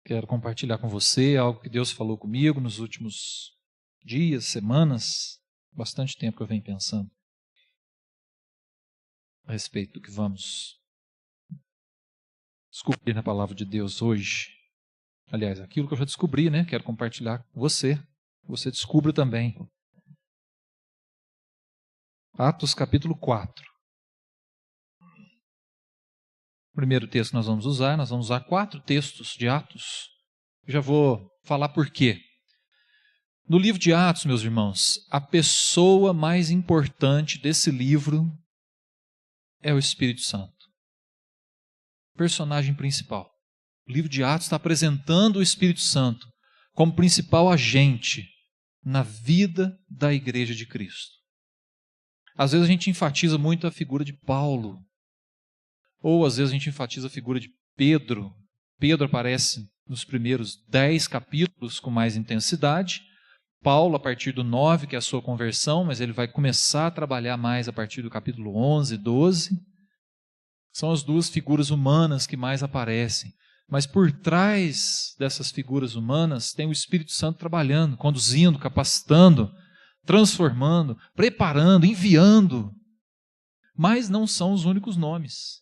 Quero compartilhar com você algo que Deus falou comigo nos últimos dias, semanas, bastante tempo que eu venho pensando a respeito do que vamos descobrir na palavra de Deus hoje. Aliás, aquilo que eu já descobri, né? Quero compartilhar com você. Você descubra também. Atos capítulo 4. O primeiro texto que nós vamos usar 4 textos de Atos. Eu já vou falar por quê. No livro de Atos, meus irmãos, a pessoa mais importante desse livro é o Espírito Santo. Personagem principal. O livro de Atos está apresentando o Espírito Santo como principal agente na vida da igreja de Cristo. Às vezes a gente enfatiza muito a figura de Paulo, ou às vezes a gente enfatiza a figura de Pedro. Pedro aparece nos primeiros 10 capítulos com mais intensidade. Paulo, a partir do 9, que é a sua conversão, mas ele vai começar a trabalhar mais a partir do capítulo 11 e 12. São as duas figuras humanas que mais aparecem. Mas por trás dessas figuras humanas tem o Espírito Santo trabalhando, conduzindo, capacitando, transformando, preparando, enviando. Mas não são os únicos nomes.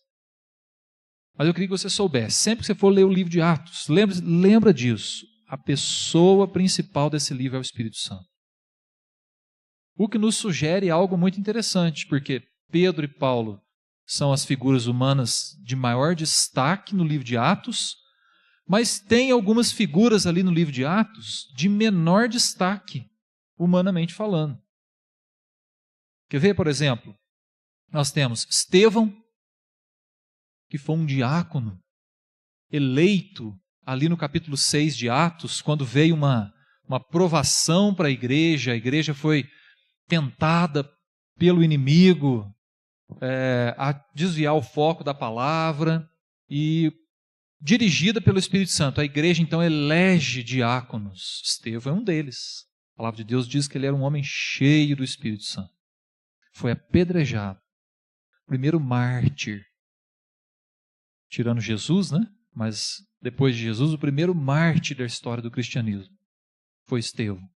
Mas eu queria que você soubesse, sempre que você for ler o livro de Atos, lembra disso. A pessoa principal desse livro é o Espírito Santo. O que nos sugere algo muito interessante, porque Pedro e Paulo são as figuras humanas de maior destaque no livro de Atos, mas tem algumas figuras ali no livro de Atos de menor destaque, humanamente falando. Quer ver, por exemplo? Nós temos Estevão, que foi um diácono eleito ali no capítulo 6 de Atos, quando veio uma provação para a igreja foi tentada pelo inimigo a desviar o foco da palavra e dirigida pelo Espírito Santo. A igreja então elege diáconos. Estevão é um deles. A palavra de Deus diz que ele era um homem cheio do Espírito Santo. Foi apedrejado. Primeiro mártir. Tirando Jesus, né? Mas depois de Jesus, o primeiro mártir da história do cristianismo foi Estevão.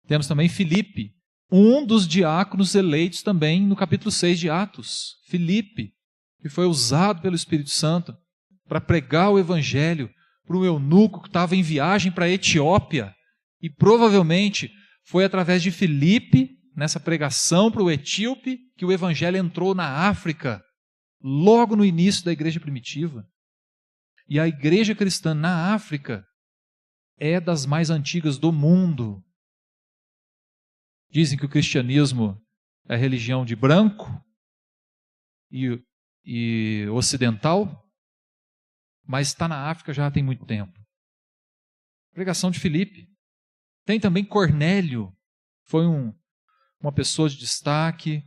Temos também Filipe, um dos diáconos eleitos também no capítulo 6 de Atos. Filipe, que foi usado pelo Espírito Santo para pregar o evangelho para um eunuco que estava em viagem para a Etiópia. E provavelmente foi através de Filipe, nessa pregação para o etíope, que o evangelho entrou na África, logo no início da igreja primitiva. E a igreja cristã na África é das mais antigas do mundo. Dizem que o cristianismo é a religião de branco e ocidental, mas está na África já tem muito tempo. Pregação de Filipe. Tem também Cornélio, foi uma pessoa de destaque.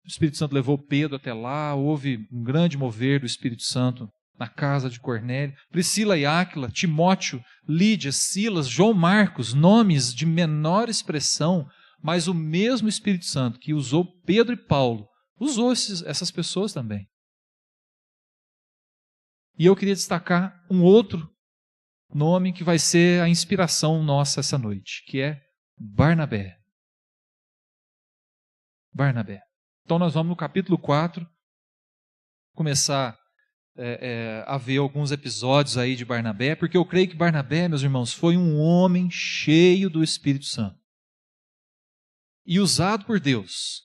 O Espírito Santo levou Pedro até lá, houve um grande mover do Espírito Santo na casa de Cornélio. Priscila e Áquila, Timóteo, Lídia, Silas, João Marcos, nomes de menor expressão, mas o mesmo Espírito Santo que usou Pedro e Paulo, usou essas pessoas também. E eu queria destacar um outro nome que vai ser a inspiração nossa essa noite, que é Barnabé. Barnabé. Então nós vamos no capítulo 4 começar a ver alguns episódios aí de Barnabé, porque eu creio que Barnabé, meus irmãos, foi um homem cheio do Espírito Santo e usado por Deus.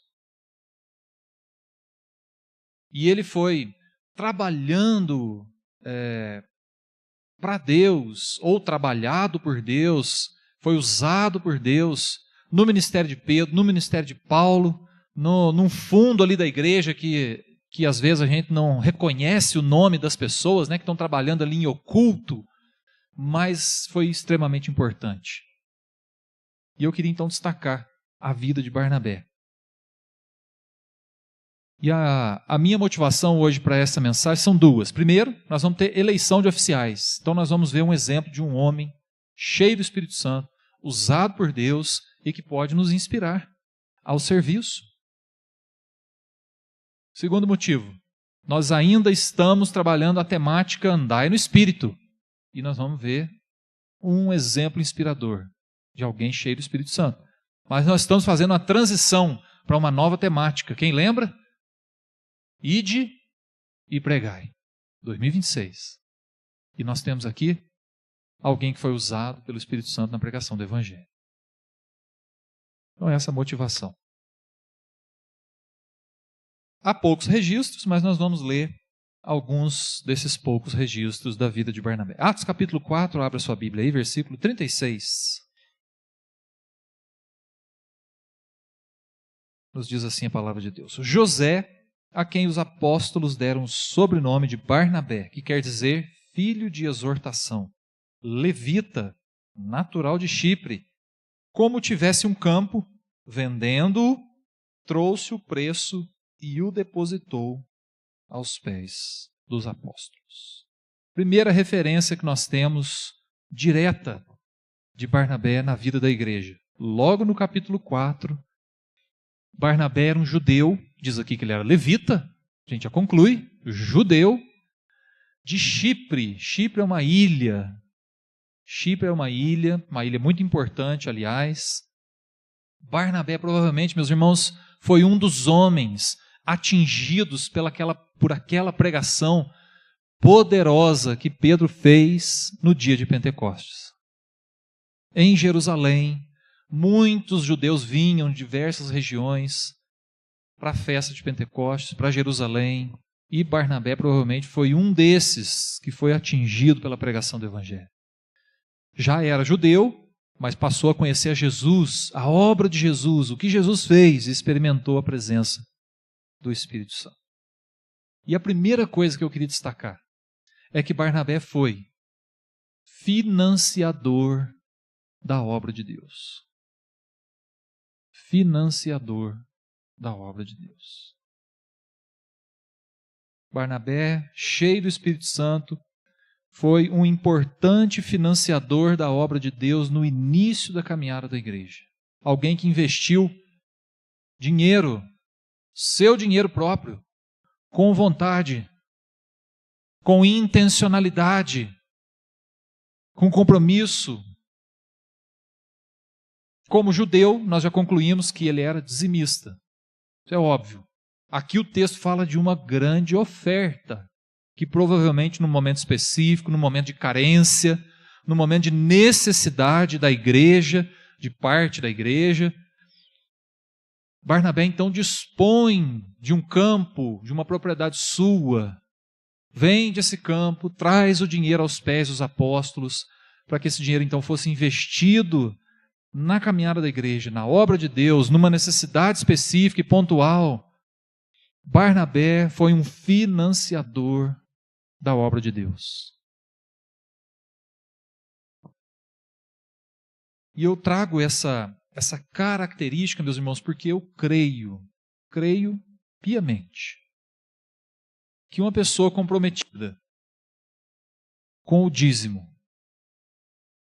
E ele foi trabalhando para Deus, ou trabalhado por Deus, foi usado por Deus no ministério de Pedro, no ministério de Paulo, num fundo ali da igreja que às vezes a gente não reconhece o nome das pessoas, né, que estão trabalhando ali em oculto, mas foi extremamente importante. E eu queria então destacar a vida de Barnabé. E a minha motivação hoje para essa mensagem são duas. Primeiro, nós vamos ter eleição de oficiais. Então nós vamos ver um exemplo de um homem cheio do Espírito Santo, usado por Deus e que pode nos inspirar ao serviço. Segundo motivo, nós ainda estamos trabalhando a temática andai no Espírito. e nós vamos ver um exemplo inspirador de alguém cheio do Espírito Santo. Mas nós estamos fazendo uma transição para uma nova temática. Quem lembra? Ide e pregai. 2026. E nós temos aqui alguém que foi usado pelo Espírito Santo na pregação do Evangelho. Então, essa é a motivação. Há poucos registros, mas nós vamos ler alguns desses poucos registros da vida de Barnabé. Atos capítulo 4, abra sua Bíblia aí, versículo 36. Nos diz assim a palavra de Deus. José, a quem os apóstolos deram o sobrenome de Barnabé, que quer dizer filho de exortação, levita, natural de Chipre, como tivesse um campo, vendendo-o, trouxe o preço e o depositou aos pés dos apóstolos. Primeira referência que nós temos direta de Barnabé na vida da igreja. Logo no capítulo 4, Barnabé era um judeu, diz aqui que ele era levita, a gente já conclui, judeu, de Chipre. Chipre é uma ilha. Chipre é uma ilha muito importante, aliás. Barnabé, provavelmente, meus irmãos, foi um dos homens atingidos por aquela pregação poderosa que Pedro fez no dia de Pentecostes. Em Jerusalém, muitos judeus vinham de diversas regiões para a festa de Pentecostes, para Jerusalém, e Barnabé provavelmente foi um desses que foi atingido pela pregação do Evangelho. Já era judeu, mas passou a conhecer a Jesus, a obra de Jesus, o que Jesus fez, e experimentou a presença do Espírito Santo. E a primeira coisa que eu queria destacar é que Barnabé foi financiador da obra de Deus. Financiador da obra de Deus. Barnabé, cheio do Espírito Santo, foi um importante financiador da obra de Deus no início da caminhada da igreja. Alguém que investiu dinheiro, seu dinheiro próprio, com vontade, com intencionalidade, com compromisso. Como judeu, nós já concluímos que ele era dizimista. Isso é óbvio. Aqui o texto fala de uma grande oferta, que provavelmente num momento específico, num momento de carência, num momento de necessidade da igreja, de parte da igreja, Barnabé então dispõe de um campo, de uma propriedade sua, vende esse campo, traz o dinheiro aos pés dos apóstolos, para que esse dinheiro então fosse investido na caminhada da igreja, na obra de Deus, numa necessidade específica e pontual. Barnabé foi um financiador da obra de Deus. E eu trago essa característica, meus irmãos, porque eu creio piamente, que uma pessoa comprometida com o dízimo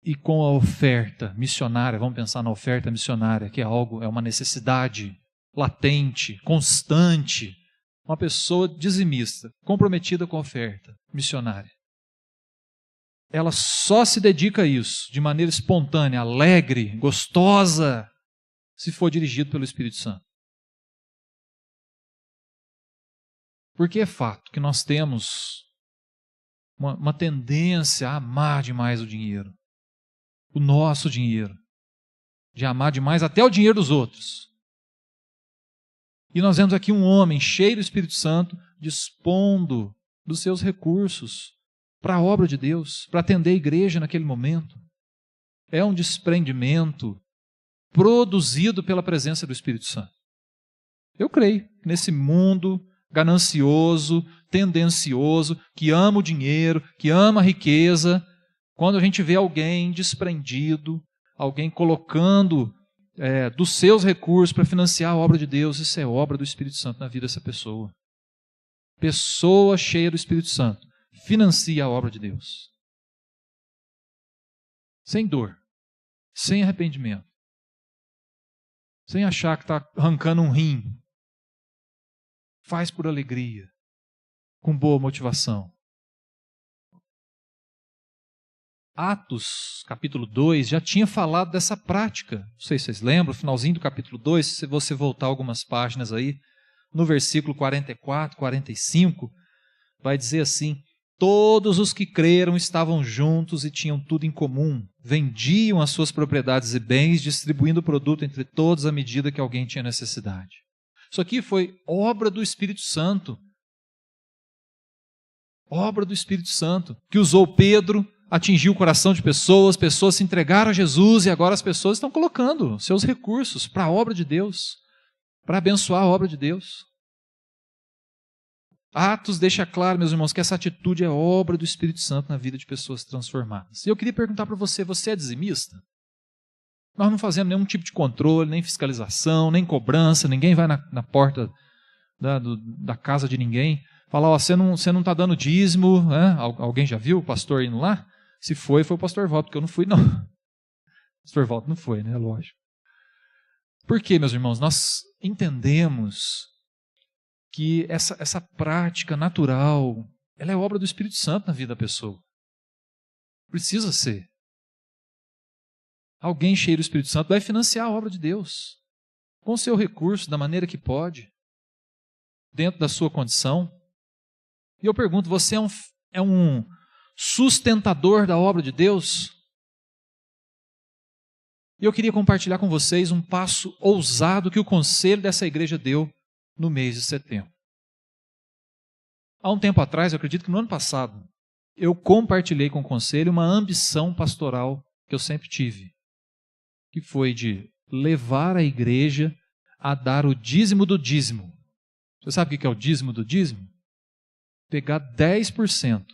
e com a oferta missionária, vamos pensar na oferta missionária, que é uma necessidade latente, constante, uma pessoa dizimista, comprometida com a oferta missionária, ela só se dedica a isso de maneira espontânea, alegre, gostosa, se for dirigido pelo Espírito Santo. Porque é fato que nós temos uma tendência a amar demais o dinheiro, o nosso dinheiro, de amar demais até o dinheiro dos outros. E nós vemos aqui um homem cheio do Espírito Santo, dispondo dos seus recursos para a obra de Deus, para atender a igreja naquele momento. É um desprendimento produzido pela presença do Espírito Santo. Eu creio que nesse mundo ganancioso, tendencioso, que ama o dinheiro, que ama a riqueza, quando a gente vê alguém desprendido, alguém colocando dos seus recursos para financiar a obra de Deus, isso é obra do Espírito Santo na vida dessa pessoa. Pessoa cheia do Espírito Santo financia a obra de Deus. Sem dor, sem arrependimento, sem achar que está arrancando um rim. Faz por alegria, com boa motivação. Atos, capítulo 2, já tinha falado dessa prática. Não sei se vocês lembram, finalzinho do capítulo 2, se você voltar algumas páginas aí, no versículo 44, 45, vai dizer assim: todos os que creram estavam juntos e tinham tudo em comum, vendiam as suas propriedades e bens, distribuindo o produto entre todos à medida que alguém tinha necessidade. Isso aqui foi obra do Espírito Santo. Obra do Espírito Santo, que usou Pedro, atingiu o coração de pessoas, pessoas se entregaram a Jesus e agora as pessoas estão colocando seus recursos para a obra de Deus, para abençoar a obra de Deus. Atos deixa claro, meus irmãos, que essa atitude é obra do Espírito Santo na vida de pessoas transformadas. E eu queria perguntar para você, você é dizimista? Nós não fazemos nenhum tipo de controle, nem fiscalização, nem cobrança, ninguém vai na porta da casa de ninguém, falar, ó, você não está dando dízimo, né? Alguém já viu o pastor indo lá? Se foi o pastor Walter, porque eu não fui, não. O pastor Walter não foi, né? Lógico. Por quê, meus irmãos? Nós entendemos que essa prática natural, ela é obra do Espírito Santo na vida da pessoa. Precisa ser. Alguém cheio do Espírito Santo vai financiar a obra de Deus, com o seu recurso, da maneira que pode, dentro da sua condição. E eu pergunto, você é um sustentador da obra de Deus? E eu queria compartilhar com vocês um passo ousado que o conselho dessa igreja deu no mês de setembro. Há um tempo atrás, eu acredito que no ano passado, eu compartilhei com o conselho uma ambição pastoral que eu sempre tive, que foi de levar a igreja a dar o dízimo do dízimo. Você sabe o que é o dízimo do dízimo? Pegar 10%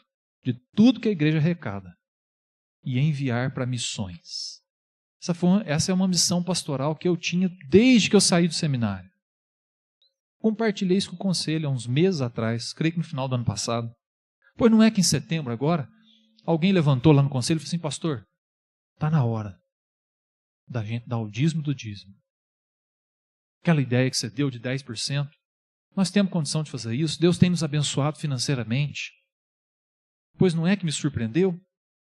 de tudo que a igreja arrecada e enviar para missões. Essa é uma missão pastoral que eu tinha desde que eu saí do seminário. Compartilhei isso com o conselho há uns meses atrás, creio que no final do ano passado. Pois não é que em setembro agora, alguém levantou lá no conselho e falou assim, pastor, está na hora da gente dar o dízimo do dízimo. Aquela ideia que você deu de 10%, nós temos condição de fazer isso, Deus tem nos abençoado financeiramente. Pois não é que me surpreendeu?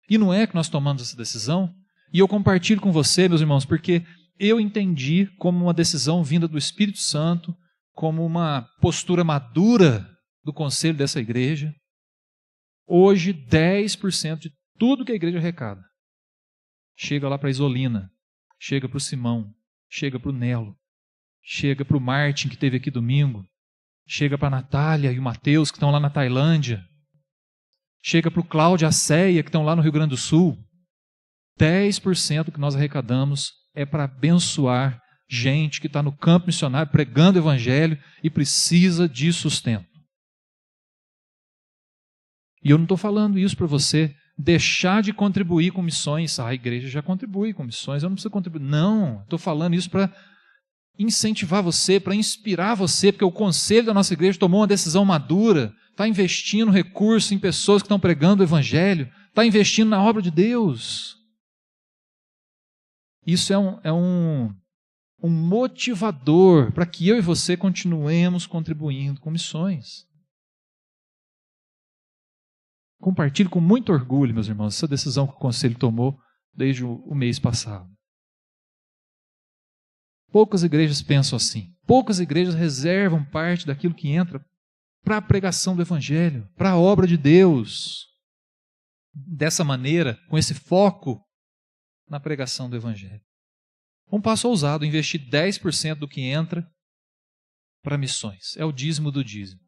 E não é que nós tomamos essa decisão? E eu compartilho com você, meus irmãos, porque eu entendi como uma decisão vinda do Espírito Santo, como uma postura madura do conselho dessa igreja. Hoje, 10% de tudo que a igreja arrecada chega lá para a Isolina, chega para o Simão, chega para o Nelo, chega para o Martin, que esteve aqui domingo, chega para a Natália e o Mateus, que estão lá na Tailândia, chega para o Cláudio e a Ceia, que estão lá no Rio Grande do Sul. 10% que nós arrecadamos é para abençoar gente que está no campo missionário, pregando o evangelho e precisa de sustento. E eu não estou falando isso para você deixar de contribuir com missões. A igreja já contribui com missões, eu não preciso contribuir. Não, estou falando isso para incentivar você, para inspirar você, porque o conselho da nossa igreja tomou uma decisão madura, está investindo recursos em pessoas que estão pregando o evangelho, está investindo na obra de Deus. Isso é um motivador para que eu e você continuemos contribuindo com missões. Compartilho com muito orgulho, meus irmãos, essa decisão que o conselho tomou desde o mês passado. Poucas igrejas pensam assim. Poucas igrejas reservam parte daquilo que entra para a pregação do evangelho, para a obra de Deus. Dessa maneira, com esse foco na pregação do evangelho. Um passo ousado, investir 10% do que entra para missões. É o dízimo do dízimo.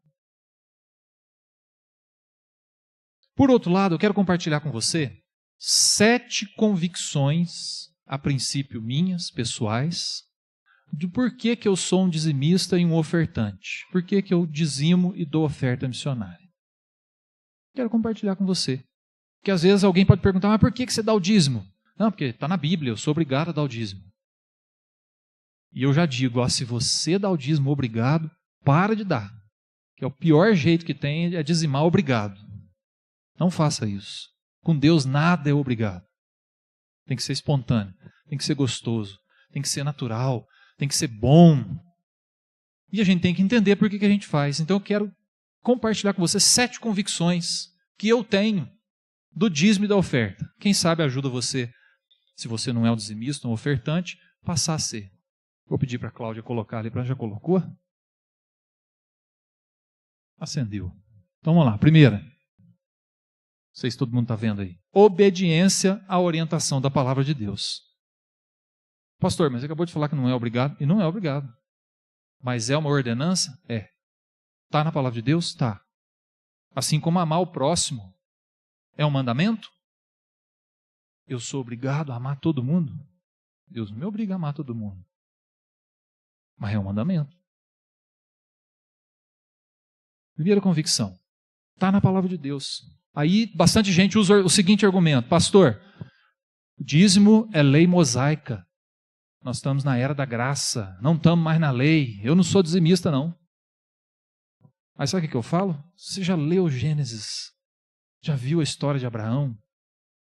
Por outro lado, eu quero compartilhar com você 7 convicções, a princípio minhas, pessoais, de por que eu sou um dizimista e um ofertante. Por que eu dizimo e dou oferta missionária. Quero compartilhar com você. Porque às vezes alguém pode perguntar, mas por que você dá o dízimo? Não, porque está na Bíblia, eu sou obrigado a dar o dízimo. E eu já digo, se você dá o dízimo obrigado, para de dar. Que é o pior jeito que tem é dizimar obrigado. Não faça isso. Com Deus nada é obrigado. Tem que ser espontâneo, tem que ser gostoso, tem que ser natural, tem que ser bom. E a gente tem que entender por que a gente faz. Então eu quero compartilhar com você 7 convicções que eu tenho do dízimo e da oferta. Quem sabe ajuda você, se você não é um dizimista, um ofertante, passar a ser. Vou pedir para a Cláudia colocar ali, já colocou? Acendeu. Então vamos lá. Primeira. Não sei se todo mundo está vendo aí. Obediência à orientação da palavra de Deus. Pastor, mas você acabou de falar que não é obrigado. E não é obrigado. Mas é uma ordenança? É. Está na palavra de Deus? Está. Assim como amar o próximo é um mandamento? Eu sou obrigado a amar todo mundo? Deus não me obriga a amar todo mundo. Mas é um mandamento. Primeira convicção. Está na palavra de Deus. Aí bastante gente usa o seguinte argumento. Pastor, o dízimo é lei mosaica. Nós estamos na era da graça. Não estamos mais na lei. Eu não sou dizimista, não. Aí sabe o que eu falo? Você já leu Gênesis? Já viu a história de Abraão?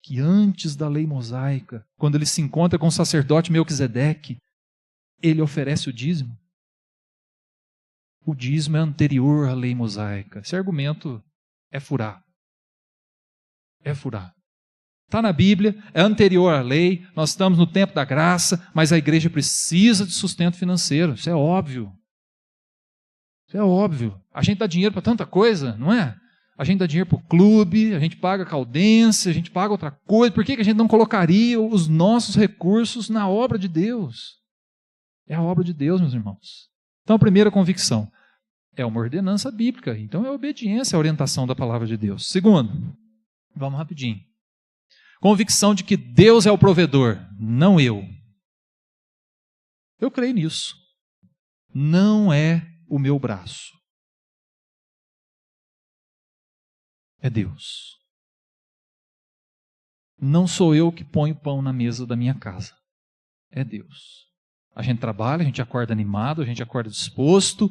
Que antes da lei mosaica, quando ele se encontra com o sacerdote Melquisedeque, ele oferece o dízimo. O dízimo é anterior à lei mosaica. Esse argumento é furar. É furar. Está na Bíblia, é anterior à lei, nós estamos no tempo da graça, mas a igreja precisa de sustento financeiro. Isso é óbvio. Isso é óbvio. A gente dá dinheiro para tanta coisa, não é? A gente dá dinheiro para o clube, a gente paga caldência, a gente paga outra coisa. Por que a gente não colocaria os nossos recursos na obra de Deus? É a obra de Deus, meus irmãos. Então, a primeira convicção é uma ordenança bíblica. Então, é obediência à orientação da palavra de Deus. Segundo, vamos rapidinho. Convicção de que Deus é o provedor, não eu. Eu creio nisso. Não é o meu braço. É Deus. Não sou eu que ponho pão na mesa da minha casa. É Deus. A gente trabalha, a gente acorda animado, a gente acorda disposto,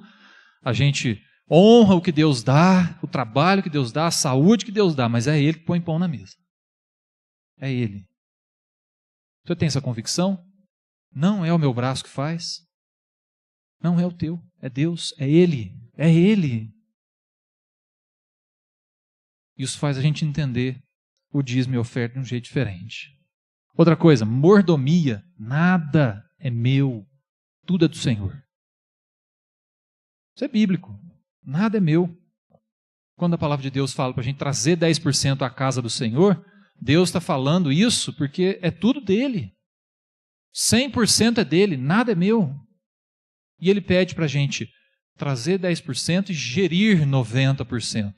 a gente honra o que Deus dá, o trabalho que Deus dá, a saúde que Deus dá, mas é Ele que põe pão na mesa. É Ele. Você tem essa convicção? Não é o meu braço que faz. Não é o teu. É Deus. É Ele. É Ele. Isso faz a gente entender o dízimo e oferta de um jeito diferente. Outra coisa, mordomia. Nada é meu. Tudo é do Senhor. Isso é bíblico. Nada é meu. Quando a palavra de Deus fala para a gente trazer 10% à casa do Senhor, Deus está falando isso porque é tudo dele. 100% é dele, nada é meu. E ele pede para a gente trazer 10% e gerir 90%.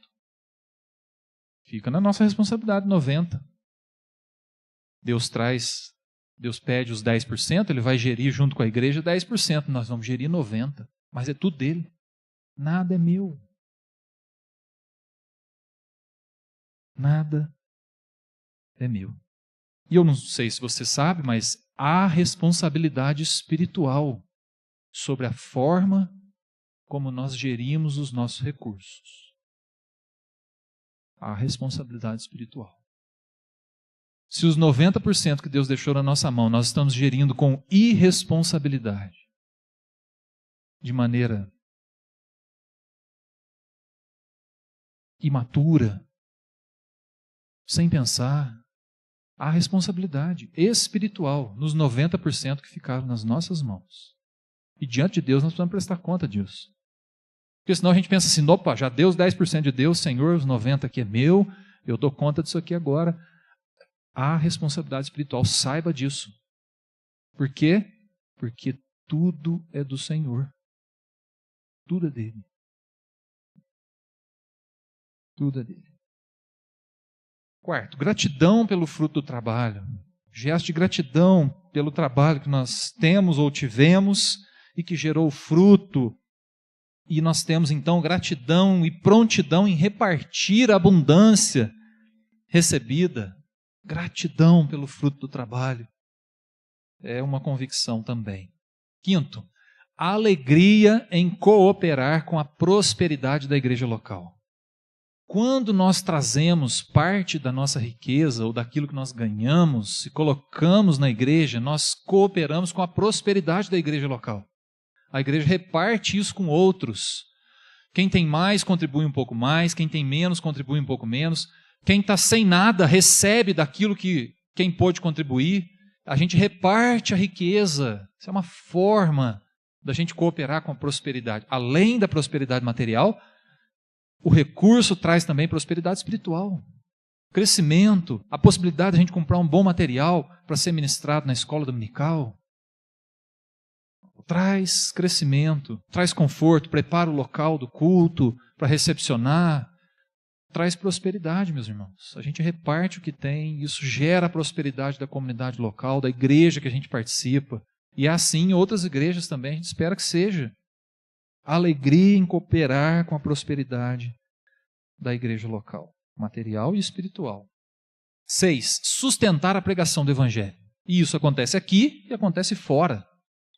Fica na nossa responsabilidade 90%. Deus pede os 10%, ele vai gerir junto com a igreja 10%, nós vamos gerir 90%. Mas é tudo dele. Nada é meu. Nada é meu. E eu não sei se você sabe, mas há responsabilidade espiritual sobre a forma como nós gerimos os nossos recursos. Há responsabilidade espiritual. Se os 90% que Deus deixou na nossa mão, nós estamos gerindo com irresponsabilidade, de maneira imatura, sem pensar, há responsabilidade espiritual nos 90% que ficaram nas nossas mãos. E diante de Deus nós precisamos prestar conta disso. Porque senão a gente pensa assim, opa, já deu os 10% de Deus, Senhor, os 90% aqui é meu, eu dou conta disso aqui agora. Há responsabilidade espiritual, saiba disso. Por quê? Porque tudo é do Senhor. Tudo é dele. Tudo é dele. Quarto, gratidão pelo fruto do trabalho. Gesto de gratidão pelo trabalho que nós temos ou tivemos e que gerou fruto. E nós temos então gratidão e prontidão em repartir a abundância recebida. Gratidão pelo fruto do trabalho. É uma convicção também. Quinto, alegria em cooperar com a prosperidade da igreja local. Quando nós trazemos parte da nossa riqueza ou daquilo que nós ganhamos e colocamos na igreja, nós cooperamos com a prosperidade da igreja local. A igreja reparte isso com outros. Quem tem mais contribui um pouco mais, quem tem menos contribui um pouco menos. Quem está sem nada recebe daquilo que quem pôde contribuir. A gente reparte a riqueza. Isso é uma forma da gente cooperar com a prosperidade. Além da prosperidade material, o recurso traz também prosperidade espiritual. Crescimento, a possibilidade de a gente comprar um bom material para ser ministrado na escola dominical. Traz crescimento, traz conforto, prepara o local do culto para recepcionar. Traz prosperidade, meus irmãos. A gente reparte o que tem, isso gera a prosperidade da comunidade local, da igreja que a gente participa. E é assim em outras igrejas também, a gente espera que seja. Alegria em cooperar com a prosperidade da igreja local, material e espiritual. 6. Sustentar a pregação do evangelho. E isso acontece aqui e acontece fora.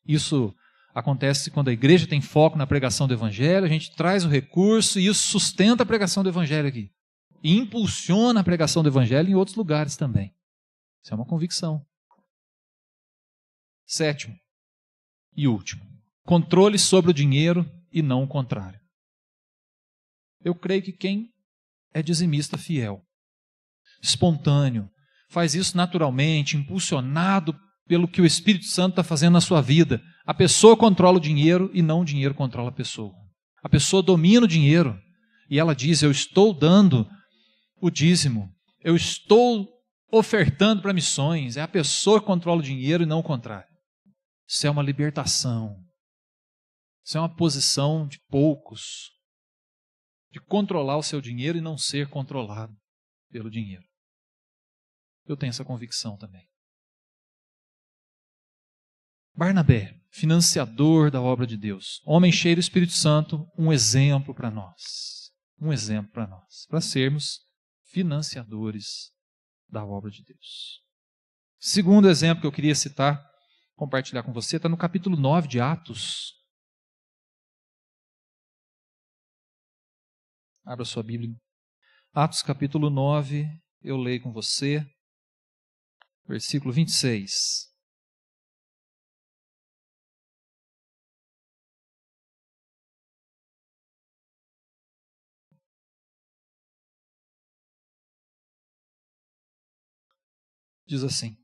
Isso acontece quando a igreja tem foco na pregação do evangelho, a gente traz o recurso e isso sustenta a pregação do evangelho aqui. E impulsiona a pregação do evangelho em outros lugares também. Isso é uma convicção. 7. E último. Controle sobre o dinheiro e não o contrário. Eu creio que quem é dizimista fiel, espontâneo, faz isso naturalmente, impulsionado pelo que o Espírito Santo está fazendo na sua vida. A pessoa controla o dinheiro e não o dinheiro controla a pessoa. A pessoa domina o dinheiro e ela diz, eu estou dando o dízimo, eu estou ofertando para missões. É a pessoa que controla o dinheiro e não o contrário. Isso é uma libertação. Isso é uma posição de poucos, de controlar o seu dinheiro e não ser controlado pelo dinheiro. Eu tenho essa convicção também. Barnabé, financiador da obra de Deus, homem cheio do Espírito Santo, um exemplo para nós. Um exemplo para nós, para sermos financiadores da obra de Deus. Segundo exemplo que eu queria citar, compartilhar com você, está no capítulo 9 de Atos. Abra sua Bíblia. Atos capítulo 9, eu leio com você, versículo 26. Diz assim: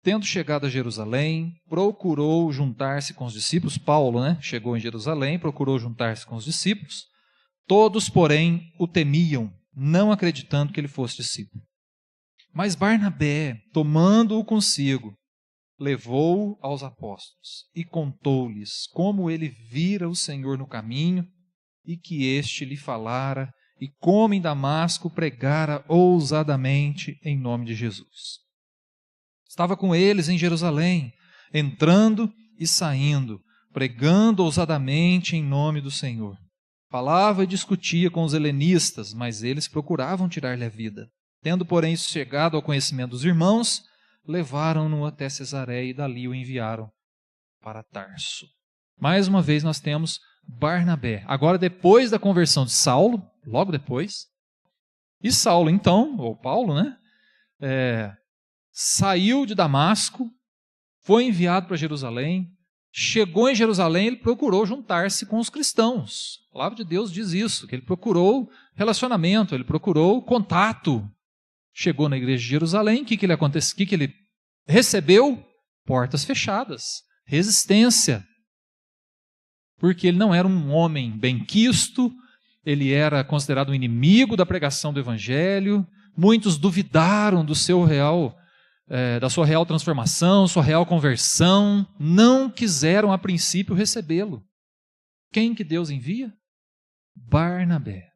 tendo chegado a Jerusalém, procurou juntar-se com os discípulos. Paulo, chegou em Jerusalém, procurou juntar-se com os discípulos. Todos, porém, o temiam, não acreditando que ele fosse discípulo. Mas Barnabé, tomando-o consigo, levou-o aos apóstolos e contou-lhes como ele vira o Senhor no caminho e que este lhe falara e como em Damasco pregara ousadamente em nome de Jesus. Estava com eles em Jerusalém, entrando e saindo, pregando ousadamente em nome do Senhor. Falava e discutia com os helenistas, mas eles procuravam tirar-lhe a vida. Tendo, porém, chegado ao conhecimento dos irmãos, levaram-no até Cesareia e dali o enviaram para Tarso. Mais uma vez nós temos Barnabé. Agora, depois da conversão de Saulo, logo depois, e Saulo então, ou Paulo, saiu de Damasco, foi enviado para Jerusalém, chegou em Jerusalém, ele procurou juntar-se com os cristãos. A palavra de Deus diz isso, que ele procurou relacionamento, ele procurou contato. Chegou na igreja de Jerusalém, o que ele recebeu? Portas fechadas, resistência. Porque ele não era um homem benquisto, ele era considerado um inimigo da pregação do evangelho. Muitos duvidaram da sua real transformação, sua real conversão, não quiseram a princípio recebê-lo. Quem que Deus envia? Barnabé,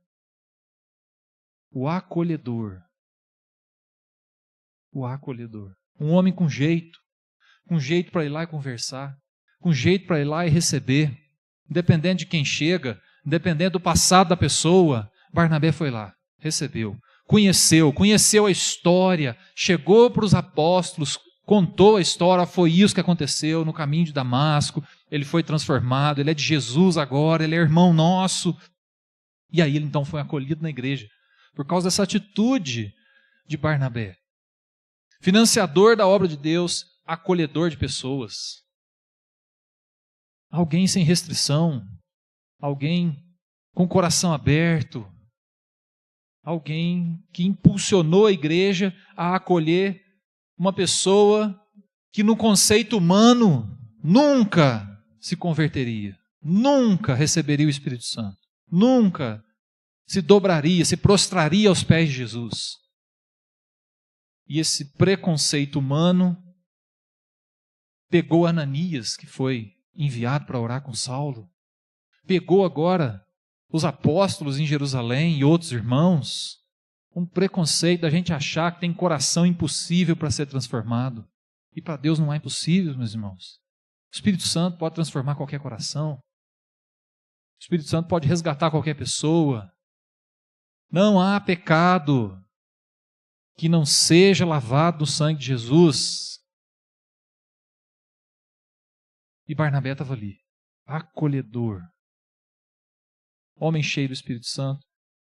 o acolhedor. O acolhedor. Um homem com jeito para ir lá e conversar, com jeito para ir lá e receber, independente de quem chega, independente do passado da pessoa. Barnabé foi lá, recebeu. Conheceu a história, chegou para os apóstolos, contou a história, foi isso que aconteceu no caminho de Damasco, ele foi transformado, ele é de Jesus agora, ele é irmão nosso. E aí ele então foi acolhido na igreja, por causa dessa atitude de Barnabé. Financiador da obra de Deus, acolhedor de pessoas. Alguém sem restrição, alguém com o coração aberto, alguém que impulsionou a igreja a acolher uma pessoa que no conceito humano nunca se converteria, nunca receberia o Espírito Santo, nunca se dobraria, se prostraria aos pés de Jesus. E esse preconceito humano pegou Ananias, que foi enviado para orar com Saulo, pegou agora os apóstolos em Jerusalém e outros irmãos, um preconceito da gente achar que tem coração impossível para ser transformado. E para Deus não há impossíveis, meus irmãos. O Espírito Santo pode transformar qualquer coração. O Espírito Santo pode resgatar qualquer pessoa. Não há pecado que não seja lavado no sangue de Jesus. E Barnabé estava ali, acolhedor. Homem cheio do Espírito Santo,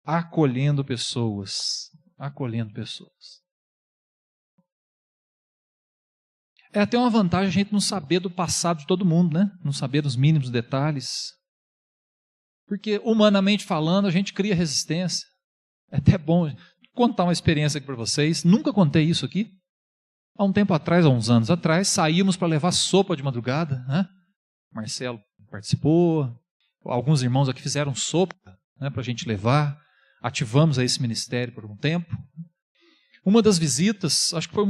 acolhendo pessoas. Acolhendo pessoas. É até uma vantagem a gente não saber do passado de todo mundo, né? Não saber dos mínimos detalhes. Porque, humanamente falando, a gente cria resistência. É até bom contar uma experiência aqui para vocês. Nunca contei isso aqui. Há um tempo atrás, há uns anos atrás, saímos para levar sopa de madrugada, né? Marcelo participou, alguns irmãos aqui fizeram sopa, né, para a gente levar, ativamos aí esse ministério por um tempo. Uma das visitas, acho que foi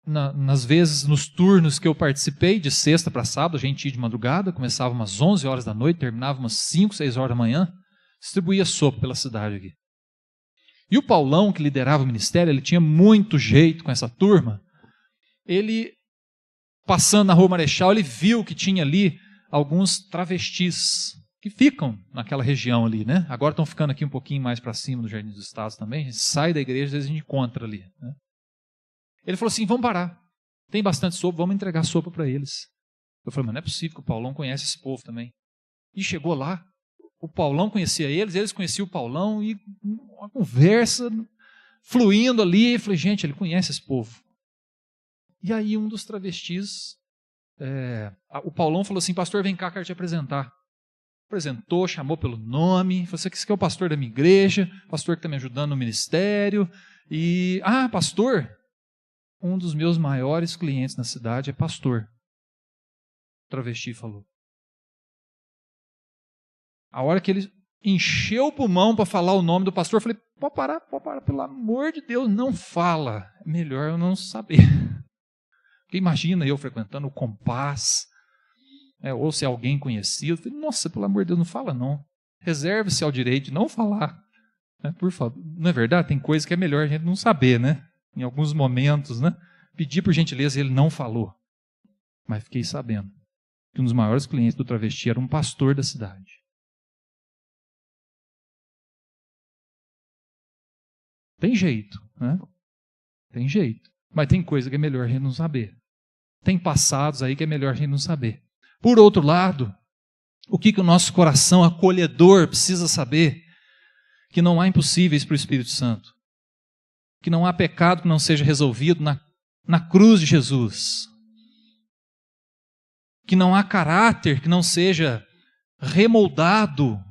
nas vezes, nos turnos que eu participei, de sexta para sábado, a gente ia de madrugada, começava umas 11 horas da noite, terminava umas 5, 6 horas da manhã, distribuía sopa pela cidade aqui. E o Paulão, que liderava o ministério, ele tinha muito jeito com essa turma. Ele, passando na Rua Marechal, ele viu que tinha ali alguns travestis que ficam naquela região ali, né? Agora estão ficando aqui um pouquinho mais para cima do Jardim dos Estados também. A gente sai da igreja, às vezes a gente encontra ali, né? Ele falou assim, vamos parar. Tem bastante sopa, vamos entregar sopa para eles. Eu falei, mas não é possível que o Paulão conhece esse povo também. E chegou lá, o Paulão conhecia eles conheciam o Paulão, e uma conversa fluindo ali. Eu falei, gente, ele conhece esse povo. E aí um dos travestis, o Paulão falou assim, pastor, vem cá, quero te apresentar. Apresentou, chamou pelo nome, falou, você que é o pastor da minha igreja, pastor que está me ajudando no ministério. E, pastor, um dos meus maiores clientes na cidade é pastor. O travesti falou. A hora que ele encheu o pulmão para falar o nome do pastor, eu falei, pode parar, pelo amor de Deus, não fala. É melhor eu não saber. Porque imagina eu frequentando o Compass, ou se é alguém conhecido. Eu falei, nossa, pelo amor de Deus, não fala não. Reserve-se ao direito de não falar. Por favor. Não é verdade? Tem coisa que é melhor a gente não saber, né? Em alguns momentos, né? Pedi por gentileza, ele não falou. Mas fiquei sabendo que um dos maiores clientes do travesti era um pastor da cidade. Tem jeito, né? Tem jeito. Mas tem coisa que é melhor a gente não saber. Tem passados aí que é melhor a gente não saber. Por outro lado, o que o nosso coração acolhedor precisa saber? Que não há impossíveis para o Espírito Santo. Que não há pecado que não seja resolvido na cruz de Jesus. Que não há caráter que não seja remoldado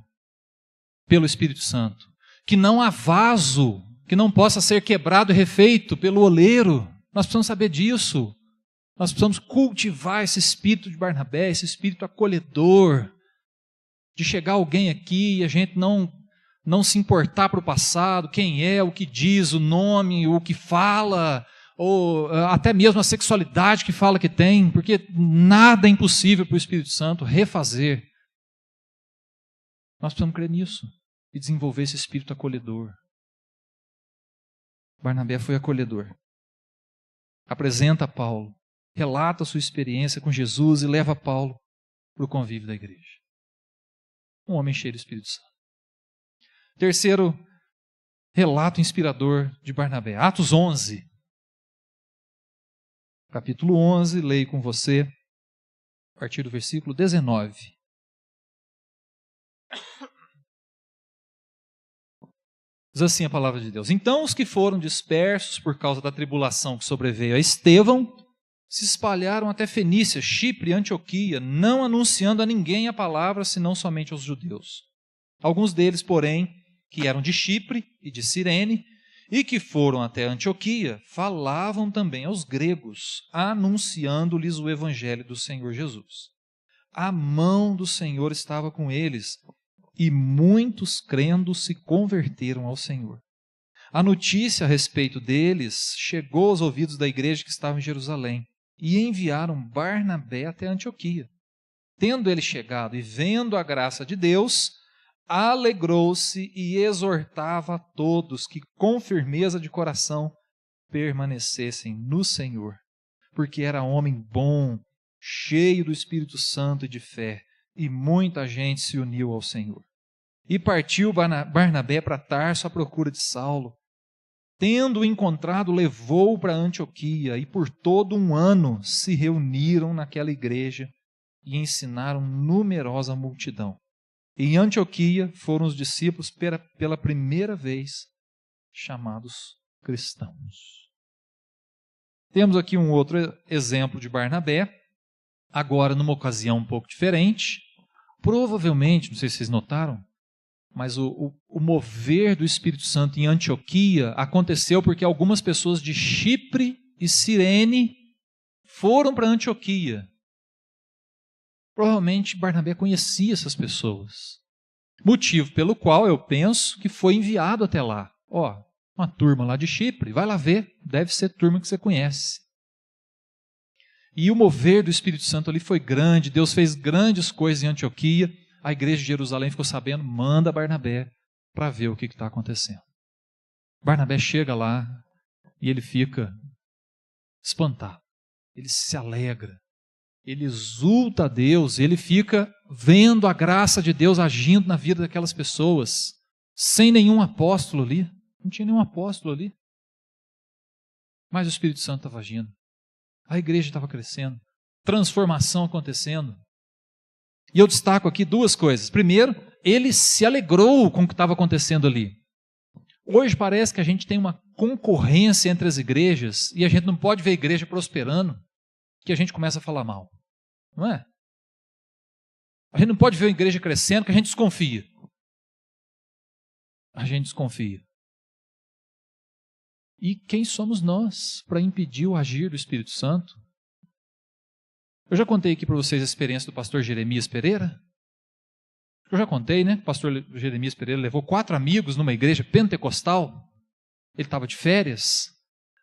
pelo Espírito Santo. Que não há vaso que não possa ser quebrado e refeito pelo oleiro. Nós precisamos saber disso. Nós precisamos cultivar esse espírito de Barnabé, esse espírito acolhedor, de chegar alguém aqui e a gente não se importar para o passado, quem é, o que diz, o nome, o que fala, ou até mesmo a sexualidade que fala que tem, porque nada é impossível para o Espírito Santo refazer. Nós precisamos crer nisso e desenvolver esse espírito acolhedor. Barnabé foi acolhedor. Apresenta Paulo, relata a sua experiência com Jesus e leva Paulo para o convívio da igreja. Um homem cheio do Espírito Santo. Terceiro relato inspirador de Barnabé, Atos 11. Capítulo 11, leio com você, a partir do versículo 19. Diz assim a palavra de Deus. Então os que foram dispersos por causa da tribulação que sobreveio a Estevão, se espalharam até Fenícia, Chipre e Antioquia, não anunciando a ninguém a palavra, senão somente aos judeus. Alguns deles, porém, que eram de Chipre e de Cirene, e que foram até Antioquia, falavam também aos gregos, anunciando-lhes o evangelho do Senhor Jesus. A mão do Senhor estava com eles, e muitos crendo se converteram ao Senhor. A notícia a respeito deles chegou aos ouvidos da igreja que estava em Jerusalém, e enviaram Barnabé até Antioquia. Tendo ele chegado e vendo a graça de Deus, alegrou-se e exortava a todos que com firmeza de coração permanecessem no Senhor, porque era homem bom, cheio do Espírito Santo e de fé, e muita gente se uniu ao Senhor. E partiu Barnabé para Tarso à procura de Saulo. Tendo-o encontrado, levou-o para Antioquia, e por todo um ano se reuniram naquela igreja e ensinaram numerosa multidão. Em Antioquia foram os discípulos pela primeira vez chamados cristãos. Temos aqui um outro exemplo de Barnabé, agora numa ocasião um pouco diferente. Provavelmente, não sei se vocês notaram, mas o mover do Espírito Santo em Antioquia aconteceu porque algumas pessoas de Chipre e Cirene foram para Antioquia. Provavelmente Barnabé conhecia essas pessoas. Motivo pelo qual eu penso que foi enviado até lá. Uma turma lá de Chipre, vai lá ver, deve ser turma que você conhece. E o mover do Espírito Santo ali foi grande, Deus fez grandes coisas em Antioquia. A igreja de Jerusalém ficou sabendo, manda Barnabé para ver o que está acontecendo. Barnabé chega lá e ele fica espantado, ele se alegra. Ele exulta a Deus, ele fica vendo a graça de Deus agindo na vida daquelas pessoas, sem nenhum apóstolo ali, não tinha nenhum apóstolo ali. Mas o Espírito Santo estava agindo, a igreja estava crescendo, transformação acontecendo. E eu destaco aqui duas coisas. Primeiro, ele se alegrou com o que estava acontecendo ali. Hoje parece que a gente tem uma concorrência entre as igrejas e a gente não pode ver a igreja prosperando que a gente começa a falar mal, não é? A gente não pode ver a igreja crescendo que a gente desconfia. A gente desconfia. E quem somos nós para impedir o agir do Espírito Santo? Eu já contei aqui para vocês a experiência do pastor Jeremias Pereira. Eu já contei, né? O pastor Jeremias Pereira levou 4 amigos numa igreja pentecostal. Ele estava de férias.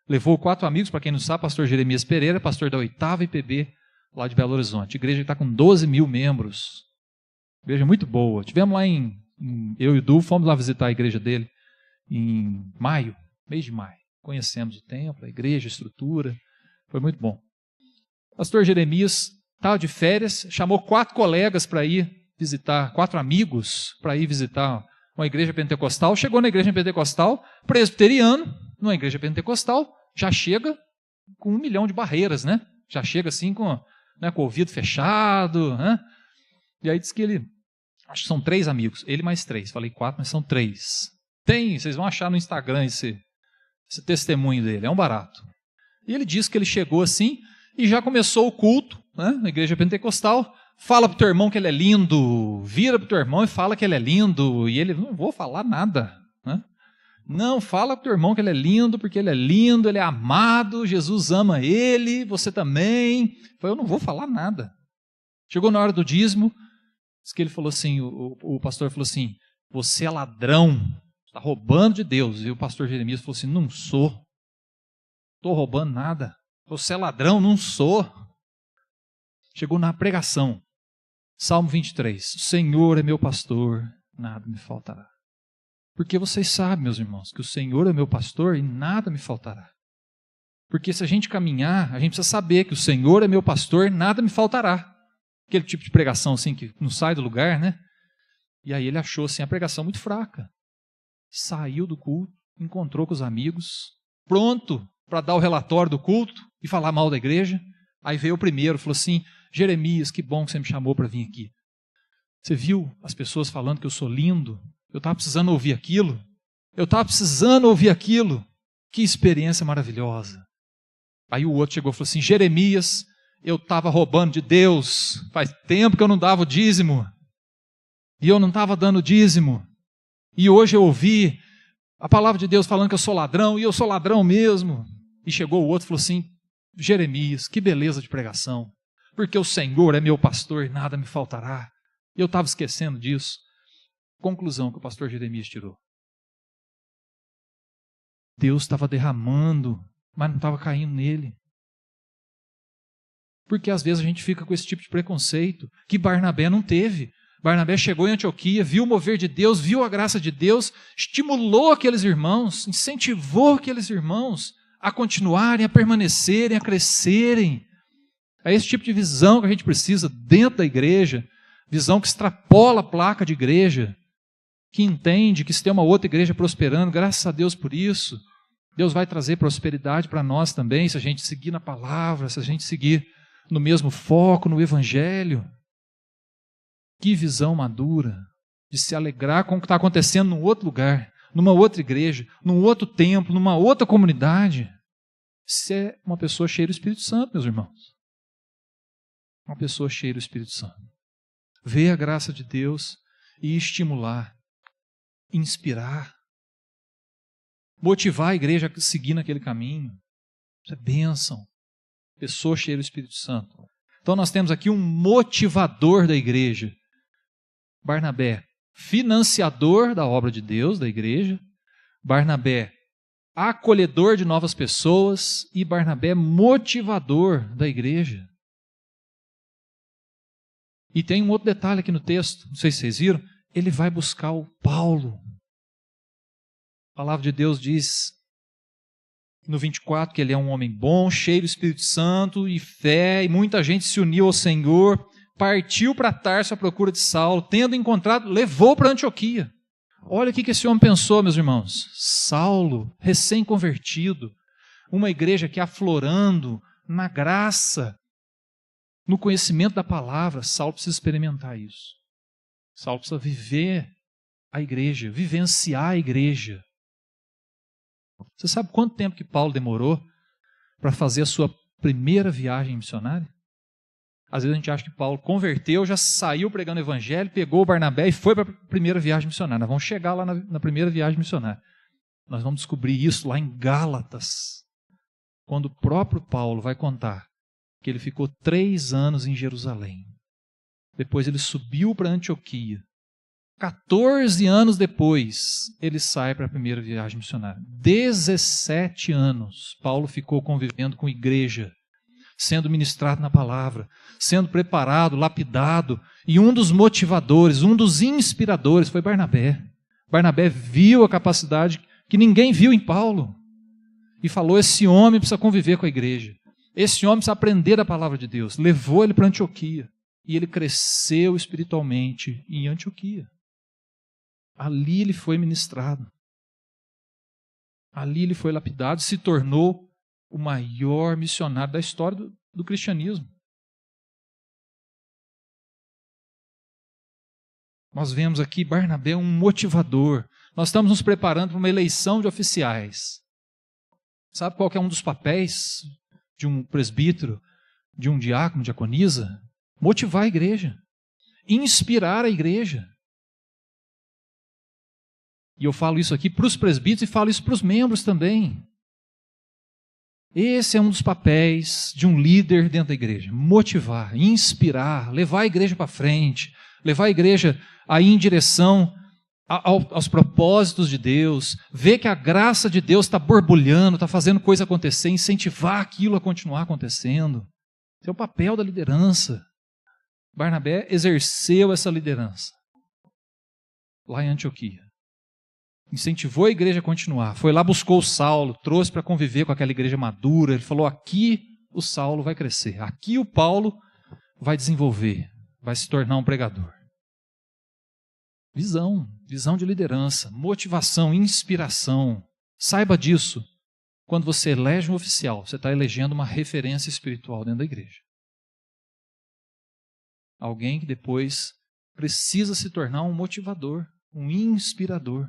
Levou 4 amigos, para quem não sabe, pastor Jeremias Pereira, pastor da 8ª IPB, lá de Belo Horizonte. Igreja que está com 12 mil membros. Igreja muito boa. Tivemos lá eu e o Du, fomos lá visitar a igreja dele em maio, mês de maio. Conhecemos o templo, a igreja, a estrutura. Foi muito bom. Pastor Jeremias estava de férias, chamou 4 colegas para ir visitar, 4 amigos para ir visitar uma igreja pentecostal. Chegou na igreja pentecostal, presbiteriano, numa igreja pentecostal, já chega com 1 milhão de barreiras, né? Já chega assim com o ouvido fechado, né? E aí diz que ele, acho que são 3 amigos, ele mais 3, falei 4, mas são 3. Vocês vão achar no Instagram esse testemunho dele, é um barato. E ele diz que ele chegou assim e já começou o culto, né, na igreja pentecostal. Fala pro teu irmão que ele é lindo, vira pro teu irmão e fala que ele é lindo, e ele, não vou falar nada, né? Não, fala pro teu irmão que ele é lindo, porque ele é lindo, ele é amado, Jesus ama ele, você também. Eu não vou falar nada. Chegou na hora do dízimo, diz que ele falou assim, o pastor falou assim, você é ladrão, está roubando de Deus. E o pastor Jeremias falou assim, não sou, estou roubando nada. Você é ladrão, não sou. Chegou na pregação, Salmo 23, o Senhor é meu pastor, nada me faltará. Porque vocês sabem, meus irmãos, que o Senhor é meu pastor e nada me faltará. Porque se a gente caminhar, a gente precisa saber que o Senhor é meu pastor e nada me faltará. Aquele tipo de pregação assim que não sai do lugar, né? E aí ele achou assim a pregação muito fraca. Saiu do culto, encontrou com os amigos, pronto para dar o relatório do culto e falar mal da igreja. Aí veio o primeiro, falou assim, Jeremias, que bom que você me chamou para vir aqui. Você viu as pessoas falando que eu sou lindo? Eu estava precisando ouvir aquilo. Que experiência maravilhosa. Aí o outro chegou e falou assim, Jeremias, eu estava roubando de Deus. Faz tempo que eu não dava o dízimo. E eu não estava dando dízimo. E hoje eu ouvi a palavra de Deus falando que eu sou ladrão, e eu sou ladrão mesmo. E chegou o outro e falou assim, Jeremias, que beleza de pregação, porque o Senhor é meu pastor e nada me faltará. E eu estava esquecendo disso. Conclusão que o pastor Jeremias tirou. Deus estava derramando, mas não estava caindo nele. Porque às vezes a gente fica com esse tipo de preconceito, que Barnabé não teve. Barnabé chegou em Antioquia, viu o mover de Deus, viu a graça de Deus, estimulou aqueles irmãos, incentivou aqueles irmãos a continuarem, a permanecerem, a crescerem. É esse tipo de visão que a gente precisa dentro da igreja, visão que extrapola a placa de igreja, que entende que se tem uma outra igreja prosperando, graças a Deus por isso, Deus vai trazer prosperidade para nós também, se a gente seguir na palavra, se a gente seguir no mesmo foco, no evangelho. Que visão madura de se alegrar com o que está acontecendo num outro lugar, numa outra igreja, num outro templo, numa outra comunidade. Isso é uma pessoa cheia do Espírito Santo, meus irmãos. Uma pessoa cheia do Espírito Santo. Ver a graça de Deus e estimular, inspirar, motivar a igreja a seguir naquele caminho. Isso é bênção. Pessoa cheia do Espírito Santo. Então nós temos aqui um motivador da igreja. Barnabé, financiador da obra de Deus, da igreja. Barnabé, acolhedor de novas pessoas. E Barnabé, motivador da igreja. E tem um outro detalhe aqui no texto, não sei se vocês viram, ele vai buscar o Paulo. A palavra de Deus diz no 24 que ele é um homem bom, cheio do Espírito Santo e fé, e muita gente se uniu ao Senhor, partiu para Tarso à procura de Saulo, tendo encontrado, levou para Antioquia. Olha o que esse homem pensou, meus irmãos. Saulo, recém-convertido, uma igreja que aflorando na graça, no conhecimento da palavra. Saulo precisa experimentar isso. Saulo precisa viver a igreja, vivenciar a igreja. Você sabe quanto tempo que Paulo demorou para fazer a sua primeira viagem missionária? Às vezes a gente acha que Paulo converteu, já saiu pregando o evangelho, pegou o Barnabé e foi para a primeira viagem missionária. Nós vamos chegar lá na primeira viagem missionária. Nós vamos descobrir isso lá em Gálatas, quando o próprio Paulo vai contar que ele ficou 3 anos em Jerusalém. Depois ele subiu para Antioquia. 14 anos depois, ele sai para a primeira viagem missionária. 17 anos, Paulo ficou convivendo com a igreja, sendo ministrado na palavra, sendo preparado, lapidado, e um dos motivadores, um dos inspiradores foi Barnabé. Barnabé viu a capacidade que ninguém viu em Paulo e falou, esse homem precisa conviver com a igreja, esse homem precisa aprender a palavra de Deus. Levou ele para Antioquia e ele cresceu espiritualmente em Antioquia. Ali ele foi ministrado. Ali ele foi lapidado, se tornou o maior missionário da história do cristianismo. Nós vemos aqui Barnabé um motivador. Nós estamos nos preparando para uma eleição de oficiais. Sabe qual que é um dos papéis de um presbítero, de um diácono, diaconisa? Motivar a igreja. Inspirar a igreja. E eu falo isso aqui para os presbíteros e falo isso para os membros também. Esse é um dos papéis de um líder dentro da igreja. Motivar, inspirar, levar a igreja para frente, levar a igreja a ir em direção aos propósitos de Deus, ver que a graça de Deus está borbulhando, está fazendo coisa acontecer, incentivar aquilo a continuar acontecendo. Esse é o papel da liderança. Barnabé exerceu essa liderança lá em Antioquia. Incentivou a igreja a continuar. Foi lá, buscou o Saulo, trouxe para conviver com aquela igreja madura. Ele falou, aqui o Saulo vai crescer. Aqui o Paulo vai desenvolver, vai se tornar um pregador. Visão de liderança, motivação, inspiração. Saiba disso. Quando você elege um oficial, você está elegendo uma referência espiritual dentro da igreja. Alguém que depois precisa se tornar um motivador, um inspirador.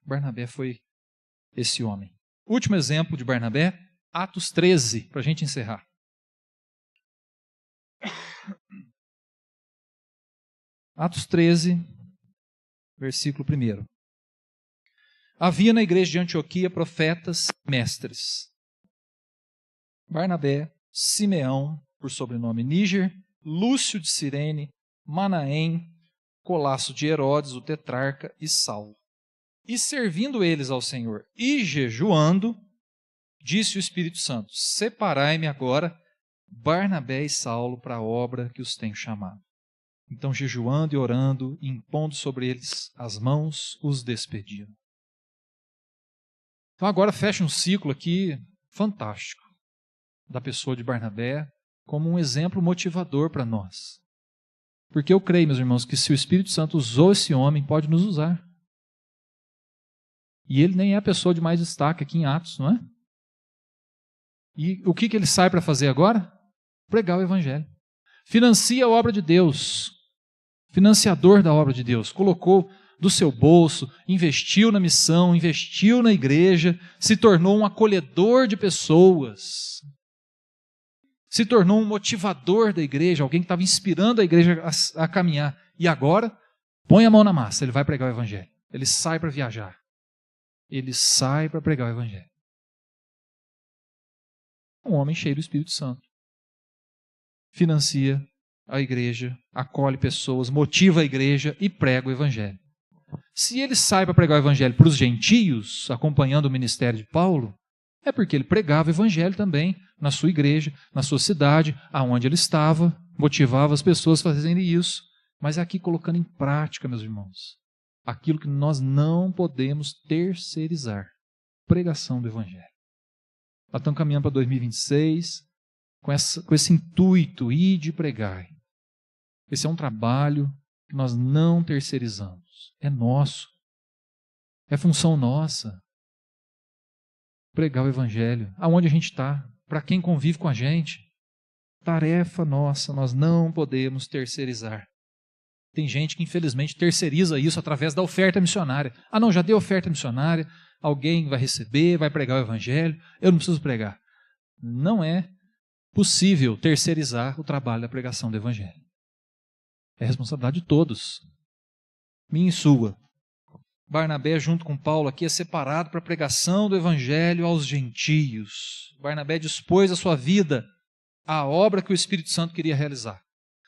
Barnabé foi esse homem. Último exemplo de Barnabé, Atos 13, para a gente encerrar. Atos 13, versículo 1. Havia na igreja de Antioquia profetas mestres: Barnabé, Simeão, por sobrenome Níger, Lúcio de Cirene, Manaém, Colasso de Herodes, o tetrarca, e Saulo. E servindo eles ao Senhor e jejuando, disse o Espírito Santo: separai-me agora Barnabé e Saulo para a obra que os tenho chamado. Então, jejuando e orando, e impondo sobre eles as mãos, os despediram. Então agora fecha um ciclo aqui fantástico da pessoa de Barnabé como um exemplo motivador para nós. Porque eu creio, meus irmãos, que se o Espírito Santo usou esse homem, pode nos usar. E ele nem é a pessoa de mais destaque aqui em Atos, não é? E o que ele sai para fazer agora? Pregar o Evangelho. Financia a obra de Deus. Financiador da obra de Deus. Colocou do seu bolso, investiu na missão, investiu na igreja, se tornou um acolhedor de pessoas. Se tornou um motivador da igreja, alguém que estava inspirando a igreja a caminhar. E agora, põe a mão na massa, ele vai pregar o Evangelho. Ele sai para viajar. Ele sai para pregar o Evangelho. Um homem cheio do Espírito Santo. Financia a igreja, acolhe pessoas, motiva a igreja e prega o Evangelho. Se ele sai para pregar o Evangelho para os gentios, acompanhando o ministério de Paulo, é porque ele pregava o Evangelho também na sua igreja, na sua cidade, aonde ele estava, motivava as pessoas a fazerem isso. Mas é aqui colocando em prática, meus irmãos, aquilo que nós não podemos terceirizar: pregação do Evangelho. Nós estamos caminhando para 2026 com esse intuito, de pregar. Esse é um trabalho que nós não terceirizamos. É nosso. É função nossa. Pregar o Evangelho. Aonde a gente está? Para quem convive com a gente? Tarefa nossa, nós não podemos terceirizar. Tem gente que infelizmente terceiriza isso através da oferta missionária. Ah não, já dei oferta missionária, alguém vai receber, vai pregar o Evangelho, eu não preciso pregar. Não é possível terceirizar o trabalho da pregação do Evangelho. É responsabilidade de todos. Minha e sua. Barnabé, junto com Paulo, aqui é separado para a pregação do Evangelho aos gentios. Barnabé dispôs a sua vida à obra que o Espírito Santo queria realizar.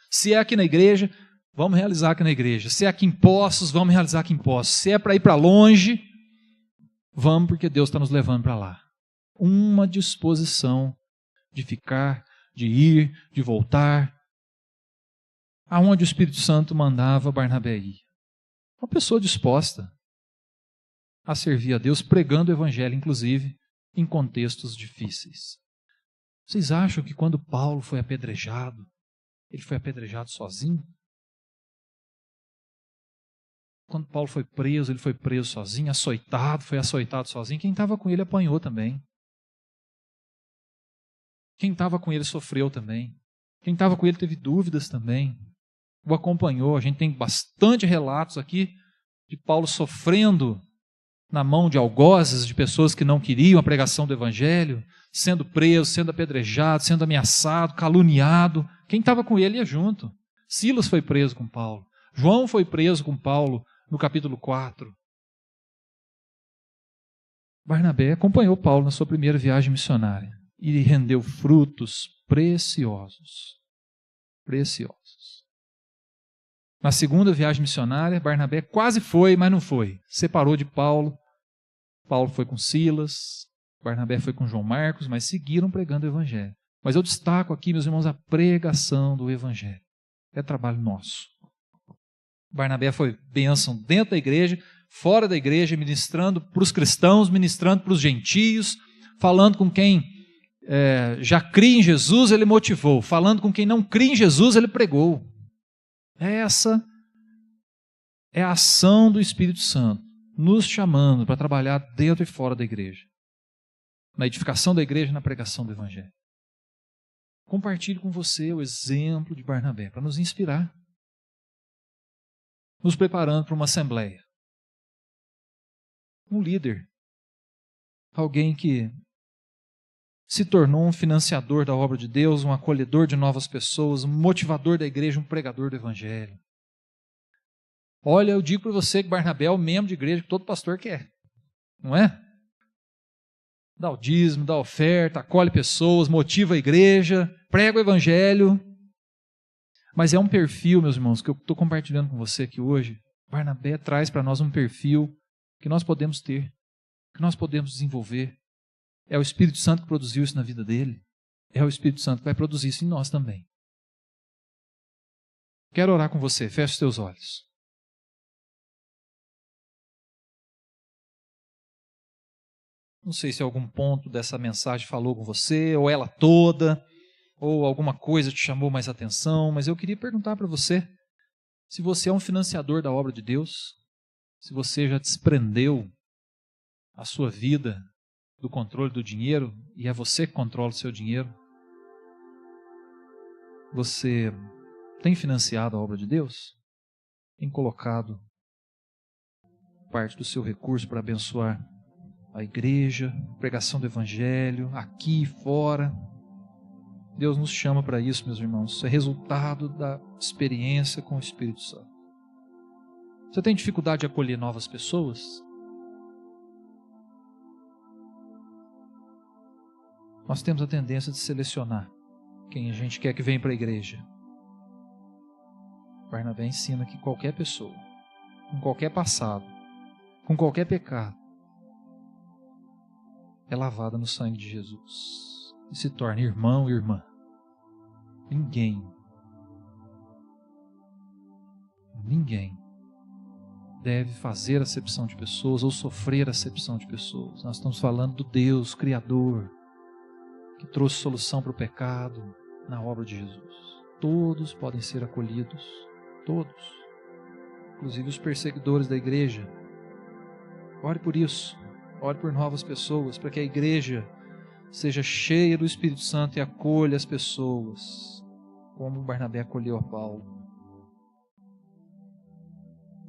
Se é aqui na igreja, vamos realizar aqui na igreja. Se é aqui em Poços, vamos realizar aqui em Poços. Se é para ir para longe, vamos, porque Deus está nos levando para lá. Uma disposição de ficar, de ir, de voltar. Aonde o Espírito Santo mandava Barnabé ir. Uma pessoa disposta a servir a Deus, pregando o Evangelho, inclusive, em contextos difíceis. Vocês acham que quando Paulo foi apedrejado, ele foi apedrejado sozinho? Quando Paulo foi preso, ele foi preso sozinho, açoitado, foi açoitado sozinho. Quem estava com ele apanhou também. Quem estava com ele sofreu também. Quem estava com ele teve dúvidas também. O acompanhou. A gente tem bastante relatos aqui de Paulo sofrendo na mão de algozes, de pessoas que não queriam a pregação do Evangelho, sendo preso, sendo apedrejado, sendo ameaçado, caluniado. Quem estava com ele ia junto. Silas foi preso com Paulo. João foi preso com Paulo no capítulo 4. Barnabé acompanhou Paulo na sua primeira viagem missionária e rendeu frutos preciosos. Preciosos. Na segunda viagem missionária, Barnabé quase foi, mas não foi. Separou de Paulo. Paulo foi com Silas. Barnabé foi com João Marcos, mas seguiram pregando o Evangelho. Mas eu destaco aqui, meus irmãos, a pregação do Evangelho. É trabalho nosso. Barnabé foi bênção dentro da igreja, fora da igreja, ministrando para os cristãos, ministrando para os gentios, falando com quem já cria em Jesus, ele motivou. Falando com quem não cria em Jesus, ele pregou. Essa é a ação do Espírito Santo, nos chamando para trabalhar dentro e fora da igreja. Na edificação da igreja e na pregação do Evangelho. Compartilhe com você o exemplo de Barnabé, para nos inspirar. Nos preparando para uma assembleia. Um líder. Alguém que se tornou um financiador da obra de Deus, um acolhedor de novas pessoas, um motivador da igreja, um pregador do Evangelho. Olha, eu digo para você que Barnabé é o membro de igreja que todo pastor quer, não é? Dá o dízimo, dá a oferta, acolhe pessoas, motiva a igreja, prega o evangelho. Mas é um perfil, meus irmãos, que eu estou compartilhando com você aqui hoje. Barnabé traz para nós um perfil que nós podemos ter, que nós podemos desenvolver. É o Espírito Santo que produziu isso na vida dele. É o Espírito Santo que vai produzir isso em nós também. Quero orar com você. Feche os teus olhos. Não sei se algum ponto dessa mensagem falou com você, ou ela toda, ou alguma coisa te chamou mais atenção, mas eu queria perguntar para você se você é um financiador da obra de Deus, se você já desprendeu a sua vida do controle do dinheiro e é você que controla o seu dinheiro. Você tem financiado a obra de Deus? Tem colocado parte do seu recurso para abençoar a igreja, pregação do evangelho, aqui e fora? Deus nos chama para isso, meus irmãos. Isso é resultado da experiência com o Espírito Santo. Você tem dificuldade de acolher novas pessoas? Nós temos a tendência de selecionar quem a gente quer que venha para a igreja. Barnabé ensina que qualquer pessoa, com qualquer passado, com qualquer pecado, é lavada no sangue de Jesus e se torna irmão e irmã. Ninguém deve fazer acepção de pessoas ou sofrer acepção de pessoas. Nós estamos falando do Deus Criador, que trouxe solução para o pecado na obra de Jesus. Todos podem ser acolhidos, todos, inclusive os perseguidores da igreja. Ore por isso, ore por novas pessoas, para que a igreja seja cheia do Espírito Santo e acolha as pessoas, como Barnabé acolheu a Paulo.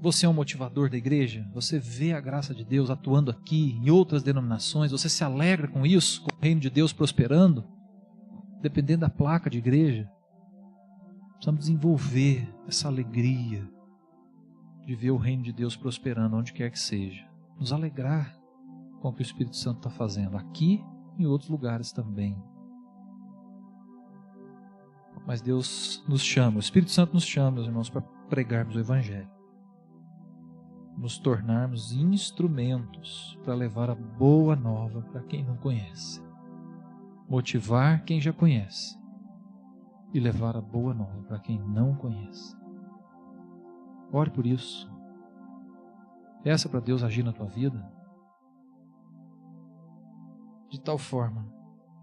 Você é um motivador da igreja? Você vê a graça de Deus atuando aqui, em outras denominações? Você se alegra com isso, com o reino de Deus prosperando? Dependendo da placa de igreja, precisamos desenvolver essa alegria de ver o reino de Deus prosperando onde quer que seja. Nos alegrar com o que o Espírito Santo está fazendo aqui e em outros lugares também. Mas Deus nos chama, o Espírito Santo nos chama, meus irmãos, para pregarmos o evangelho. Nos tornarmos instrumentos para levar a boa nova para quem não conhece. Motivar quem já conhece e levar a boa nova para quem não conhece. Ore por isso. Peça para Deus agir na tua vida de tal forma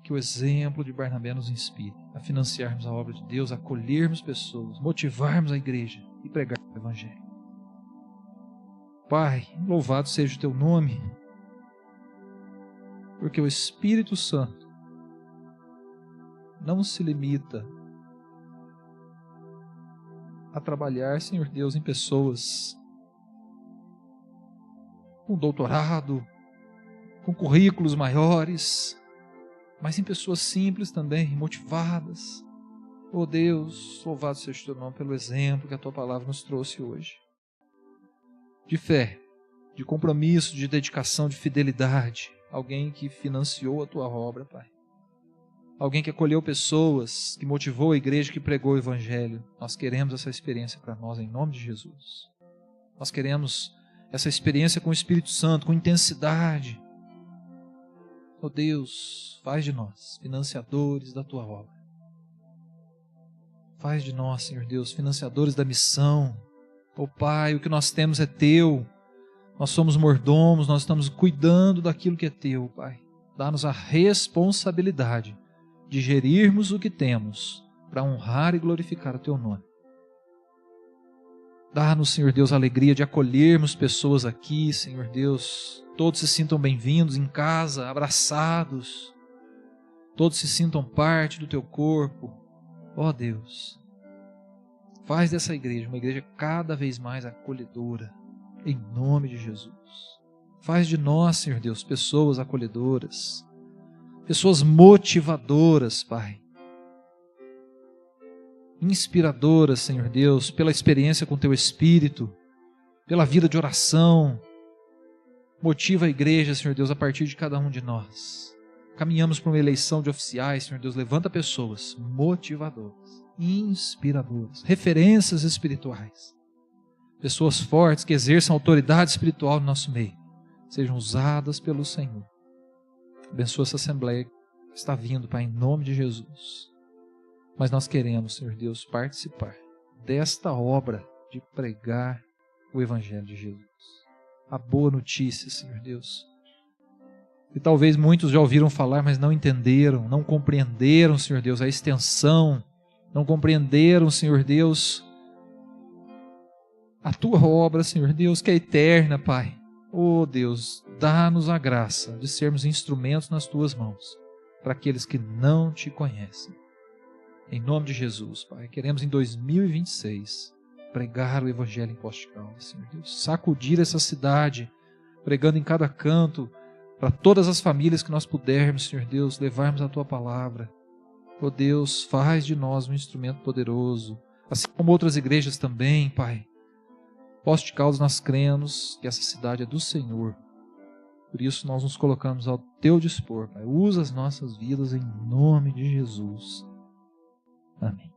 que o exemplo de Barnabé nos inspire a financiarmos a obra de Deus, a acolhermos pessoas, motivarmos a igreja e pregar o evangelho. Pai, louvado seja o teu nome, porque o Espírito Santo não se limita a trabalhar, Senhor Deus, em pessoas com doutorado, com currículos maiores, mas em pessoas simples também, motivadas. Oh Deus, louvado seja o teu nome pelo exemplo que a tua palavra nos trouxe hoje. De fé, de compromisso, de dedicação, de fidelidade. Alguém que financiou a tua obra, Pai. Alguém que acolheu pessoas, que motivou a igreja, que pregou o evangelho. Nós queremos essa experiência para nós, em nome de Jesus. Nós queremos essa experiência com o Espírito Santo, com intensidade. Oh Deus, faz de nós financiadores da tua obra. Faz de nós, Senhor Deus, financiadores da missão. Oh Pai, o que nós temos é teu. Nós somos mordomos, nós estamos cuidando daquilo que é teu, Pai. Dá-nos a responsabilidade de gerirmos o que temos para honrar e glorificar o teu nome. Dá-nos, Senhor Deus, a alegria de acolhermos pessoas aqui, Senhor Deus. Todos se sintam bem-vindos em casa, abraçados. Todos se sintam parte do teu corpo. Ó Deus, faz dessa igreja uma igreja cada vez mais acolhedora, em nome de Jesus. Faz de nós, Senhor Deus, pessoas acolhedoras, pessoas motivadoras, Pai. Inspiradoras, Senhor Deus, pela experiência com Teu Espírito, pela vida de oração. Motiva a igreja, Senhor Deus, a partir de cada um de nós. Caminhamos para uma eleição de oficiais, Senhor Deus, levanta pessoas motivadoras, inspiradoras, referências espirituais. Pessoas fortes que exerçam autoridade espiritual no nosso meio, sejam usadas pelo Senhor. Abençoa essa assembleia que está vindo, Pai, em nome de Jesus. Mas nós queremos, Senhor Deus, participar desta obra de pregar o Evangelho de Jesus. A boa notícia, Senhor Deus. E talvez muitos já ouviram falar, mas não entenderam, não compreenderam, Senhor Deus, a extensão, não compreenderam, Senhor Deus, a Tua obra, Senhor Deus, que é eterna, Pai. Oh Deus, dá-nos a graça de sermos instrumentos nas Tuas mãos, para aqueles que não Te conhecem. Em nome de Jesus, Pai, queremos em 2026 pregar o Evangelho em Poços de Caldas, Senhor Deus. Sacudir essa cidade, pregando em cada canto, para todas as famílias que nós pudermos, Senhor Deus, levarmos a Tua palavra. Oh Deus, faz de nós um instrumento poderoso, assim como outras igrejas também, Pai. Poços de Caldas, nós cremos que essa cidade é do Senhor. Por isso nós nos colocamos ao Teu dispor, Pai. Usa as nossas vidas em nome de Jesus. Amém.